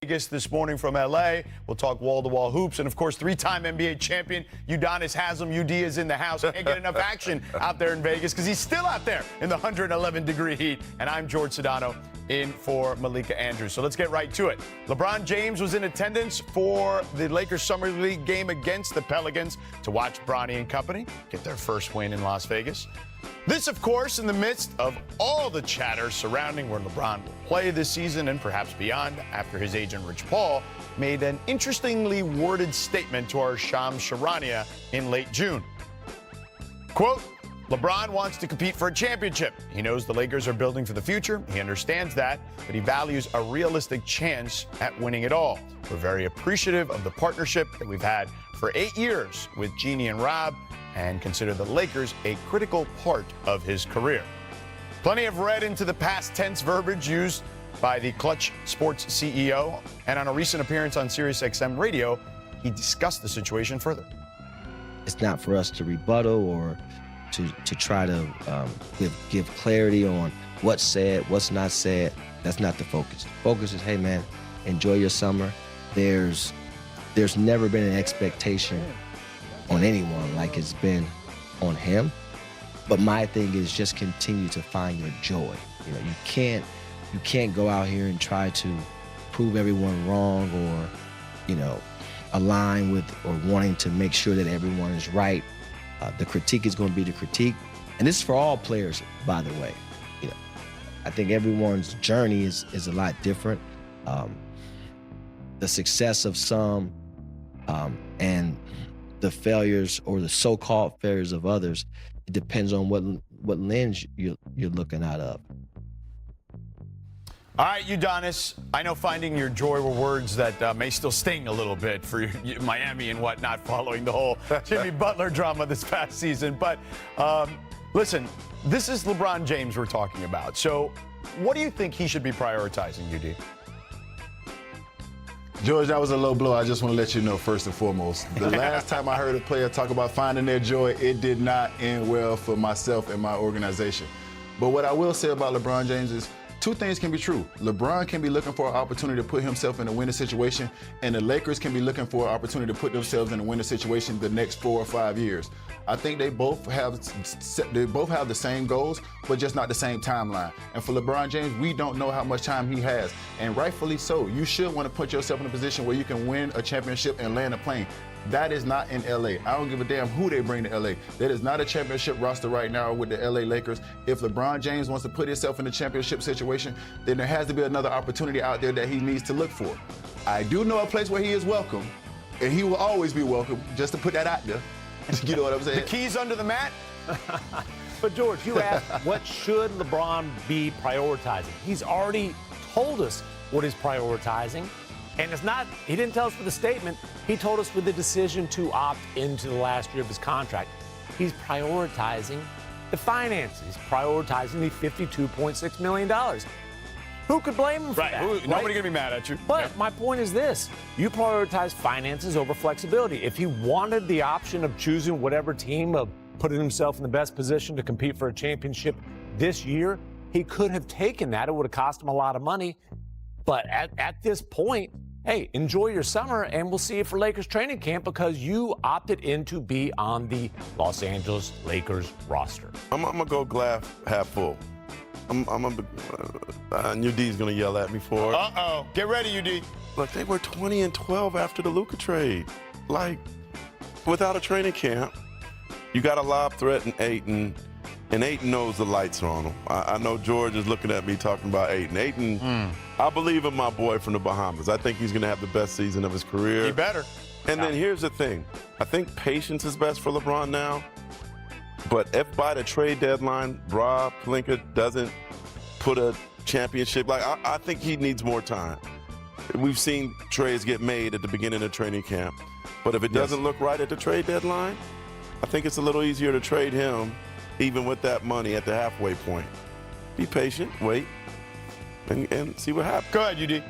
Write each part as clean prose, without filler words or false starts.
Vegas this morning from L.A. We'll talk wall-to-wall hoops. And, of course, three-time NBA champion Udonis Haslem. UD is in the house. Can't get enough action out there in Vegas because he's still out there in the 111-degree heat. And I'm George Sedano in for Malika Andrews. So let's get right to it. LeBron James was in attendance for the Lakers Summer League game against the Pelicans to watch Bronny and company get their first win in Las Vegas. This, of course, in the midst of all the chatter surrounding where LeBron will play this season and perhaps beyond after his agent Rich Paul made an interestingly worded statement to our Shams Charania in late June. Quote, LeBron wants to compete for a championship. He knows the Lakers are building for the future. He understands that, but he values a realistic chance at winning it all. We're very appreciative of the partnership that we've had for 8 years with Jeannie and Rob, and consider the Lakers a critical part of his career. Plenty have read into the past tense verbiage used by the Clutch Sports CEO, and on a recent appearance on SiriusXM Radio, he discussed the situation further. It's not for us to rebuttal or to try to give clarity on what's said, what's not said. That's not the focus. The focus is, hey man, enjoy your summer. There's never been an expectation on anyone like it's been on him. But my thing is just continue to find your joy. You know, you can't go out here and try to prove everyone wrong or, you know, align with or wanting to make sure that everyone is right. The critique is going to be the critique. And this is for all players, by the way. You know, I think everyone's journey is a lot different. The success of some and the failures or the so-called failures of others, it depends on what lens you're looking out of. All right, Udonis, I know finding your joy were words that may still sting a little bit for Miami and whatnot following the whole Jimmy Butler drama this past season. But listen, this is LeBron James we're talking about. So what do you think he should be prioritizing, UD? George, that was a low blow. I just want to let you know, first and foremost, the last time I heard a player talk about finding their joy, it did not end well for myself and my organization. But what I will say about LeBron James is two things can be true. LeBron can be looking for an opportunity to put himself in a winning situation, and the Lakers can be looking for an opportunity to put themselves in a winning situation the next 4 or 5 years. I think they both have the same goals, but just not the same timeline. And for LeBron James, we don't know how much time he has, and rightfully so. You should want to put yourself in a position where you can win a championship and land a plane. That is not in LA. I don't give a damn who they bring to LA. That is not a championship roster right now with the LA Lakers. If LeBron James wants to put himself in a championship situation, then there has to be another opportunity out there that he needs to look for. I do know a place where he is welcome, and he will always be welcome, just to put that out there. You know what I'm saying? The keys under the mat? But George, you asked, what should LeBron be prioritizing? He's already told us what he's prioritizing. And it's not, he didn't tell us with the statement, he told us with the decision to opt into the last year of his contract. He's prioritizing the finances. He's prioritizing the $52.6 million. Who could blame him for that? Right? Nobody gonna be mad at you. But my point is this, you prioritize finances over flexibility. If he wanted the option of choosing whatever team, of putting himself in the best position to compete for a championship this year, he could have taken that. It would have cost him a lot of money. But at this point, hey, enjoy your summer, and we'll see you for Lakers training camp because you opted in to be on the Los Angeles Lakers roster. I'm going to go glass half full. UD's going to yell at me for it. Uh-oh. Get ready, UD. Look, they were 20-12 after the Luka trade. Like, without a training camp, you got a lob threat in Ayton, and Ayton knows the lights are on him. I know George is looking at me talking about Ayton. Ayton, I believe in my boy from the Bahamas. I think he's going to have the best season of his career. He better. And then here's the thing. I think patience is best for LeBron now. But if by the trade deadline, Rob Pelinka doesn't put a championship, like I think he needs more time. We've seen trades get made at the beginning of training camp. But if it doesn't look right at the trade deadline, I think it's a little easier to trade him even with that money at the halfway point. Be patient, wait, and see what happens. Go ahead, UD.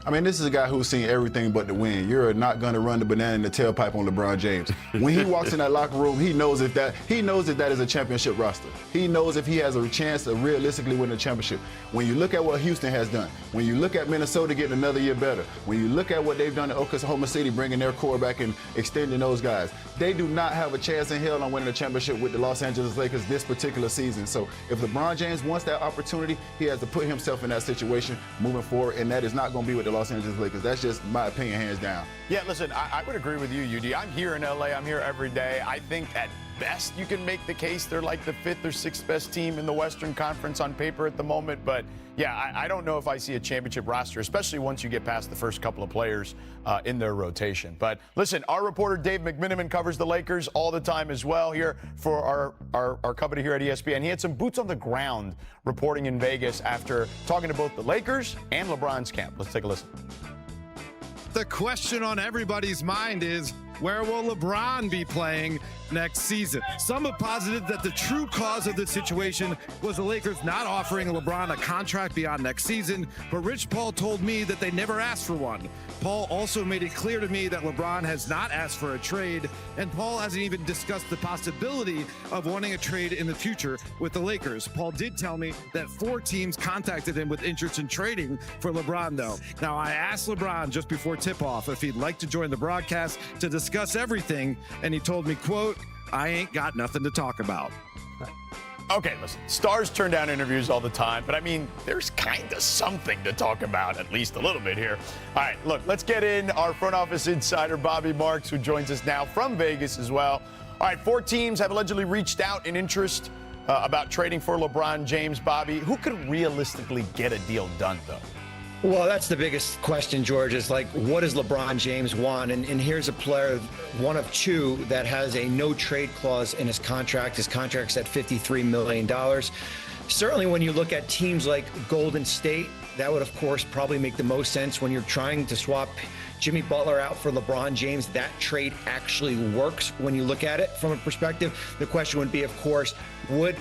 I mean, this is a guy who's seen everything but the win. You're not going to run the banana in the tailpipe on LeBron James. When he walks in that locker room, he knows that is a championship roster. He knows if he has a chance to realistically win a championship. When you look at what Houston has done, when you look at Minnesota getting another year better, when you look at what they've done at Oklahoma City, bringing their core back and extending those guys, they do not have a chance in hell on winning a championship with the Los Angeles Lakers this particular season. So if LeBron James wants that opportunity, he has to put himself in that situation moving forward, and that is not going to be with the Los Angeles Lakers. That's just my opinion, hands down. Yeah, listen, I would agree with you, UD. I'm here in LA. I'm here every day. I think at best you can make the case they're like the 5th or 6th best team in the Western Conference on paper at the moment. But yeah, I don't know if I see a championship roster, especially once you get past the first couple of players in their rotation. But listen, our reporter Dave McMiniman covers the Lakers all the time as well here for our company here at ESPN. He had some boots on the ground reporting in Vegas after talking to both the Lakers and LeBron's camp. Let's take a listen. The question on everybody's mind is, where will LeBron be playing next season? Some have posited that the true cause of the situation was the Lakers not offering LeBron a contract beyond next season, but Rich Paul told me that they never asked for one. Paul also made it clear to me that LeBron has not asked for a trade, and Paul hasn't even discussed the possibility of wanting a trade in the future with the Lakers. Paul did tell me that 4 teams contacted him with interest in trading for LeBron, though. Now, I asked LeBron just before tip-off if he'd like to join the broadcast to discuss everything, and he told me, quote, "I ain't got nothing to talk about." Okay, listen, stars turn down interviews all the time, but I mean, there's kind of something to talk about, at least a little bit here. All right, look, let's get in our front office insider, Bobby Marks, who joins us now from Vegas as well. All right, 4 teams have allegedly reached out in interest about trading for LeBron James. Bobby, who could realistically get a deal done, though? Well, that's the biggest question, George, is like, what does LeBron James want? And here's a player, one of 2, that has a no trade clause in his contract. His contract's at $53 million. Certainly when you look at teams like Golden State, that would, of course, probably make the most sense when you're trying to swap Jimmy Butler out for LeBron James. That trade actually works when you look at it from a perspective. The question would be, of course, would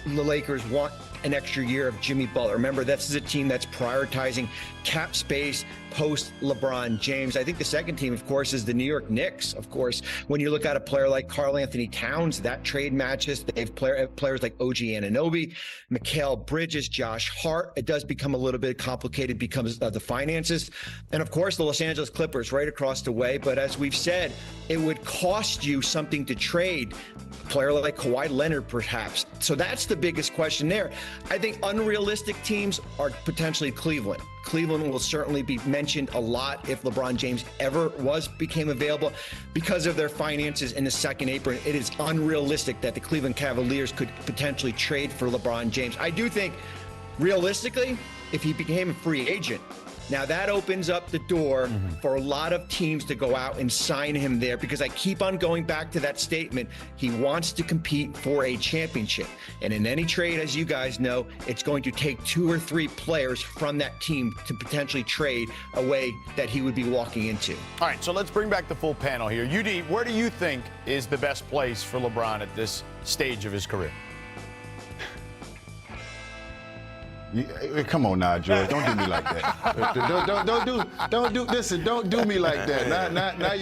the Lakers want an extra year of Jimmy Butler? Remember, this is a team that's prioritizing cap space post LeBron James. I think the second team, of course, is the New York Knicks. Of course, when you look at a player like Karl Anthony Towns, that trade matches. They have players like OG Anunoby, Mikal Bridges, Josh Hart. It does become a little bit complicated because of the finances. And of course, the Los Angeles Clippers right across the way. But as we've said, it would cost you something to trade a player like Kawhi Leonard, perhaps. So that's the biggest question there. I think unrealistic teams are potentially Cleveland. Cleveland will certainly be mentioned a lot if LeBron James ever became available because of their finances in the second apron. It is unrealistic that the Cleveland Cavaliers could potentially trade for LeBron James. I do think, realistically, if he became a free agent, now that opens up the door for a lot of teams to go out and sign him there, because I keep on going back to that statement. He wants to compete for a championship. And in any trade, as you guys know, it's going to take 2 or 3 players from that team to potentially trade away that he would be walking into. All right, so let's bring back the full panel here. UD, where do you think is the best place for LeBron at this stage of his career? Come on now, George. Don't do me like that. Don't do me like that.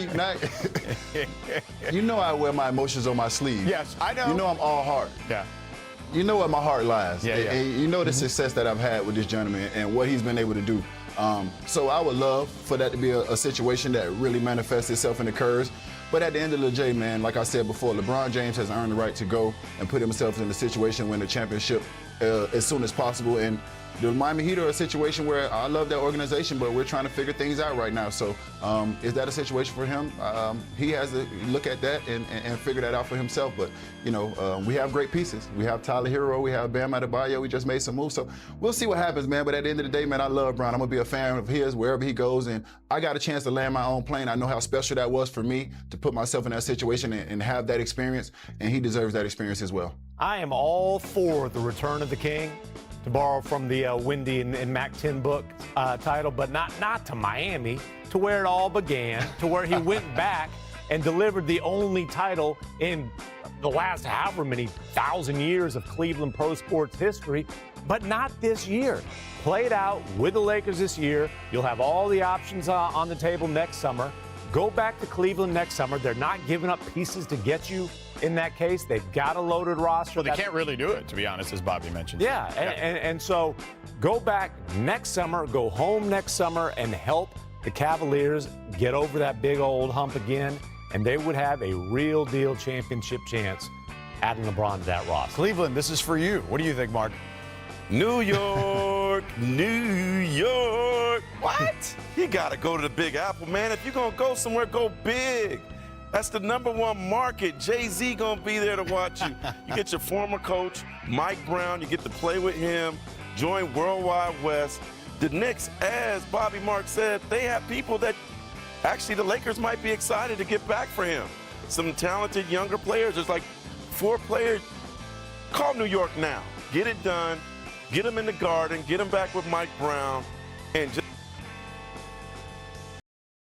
You know I wear my emotions on my sleeve. Yes, I know. You know I'm all heart. Yeah. You know where my heart lies. Yeah. And you know the success that I've had with this gentleman and what he's been able to do. So I would love for that to be a situation that really manifests itself and occurs. But at the end of the day, man, like I said before, LeBron James has earned the right to go and put himself in the situation win the championship as soon as possible. And the Miami Heat are a situation where I love that organization, but we're trying to figure things out right now. So is that a situation for him? He has to look at that and figure that out for himself. But, you know, we have great pieces. We have Tyler Hero. We have Bam Adebayo. We just made some moves. So we'll see what happens, man. But at the end of the day, man, I love Bron. I'm going to be a fan of his wherever he goes. And I got a chance to land my own plane. I know how special that was for me to put myself in that situation and have that experience. And he deserves that experience as well. I am all for the return of the king, to borrow from the Wendy and Mac 10 book title, but not to Miami, to where it all began, to where he went back and delivered the only title in the last however many thousand years of Cleveland pro sports history, but not this year. Play it out with the Lakers this year. You'll have all the options on the table next summer. Go back to Cleveland next summer. They're not giving up pieces to get you in that case. They've got a loaded roster. Well, they can't really do it, to be honest, as Bobby mentioned. Yeah, and so go back next summer, go home next summer, and help the Cavaliers get over that big old hump again, and they would have a real deal championship chance adding LeBron to that roster. Cleveland, this is for you. What do you think, Mark? New York, New York. What? You got to go to the Big Apple, man. If you're going to go somewhere, go big. That's the #1 market. Jay-Z going to be there to watch you. You get your former coach, Mike Brown. You get to play with him. Join Worldwide West. The Knicks, as Bobby Mark said, they have people that actually the Lakers might be excited to get back for him. Some talented younger players. There's like 4 players. Call New York now. Get it done. Get them in the Garden. Get them back with Mike Brown. And just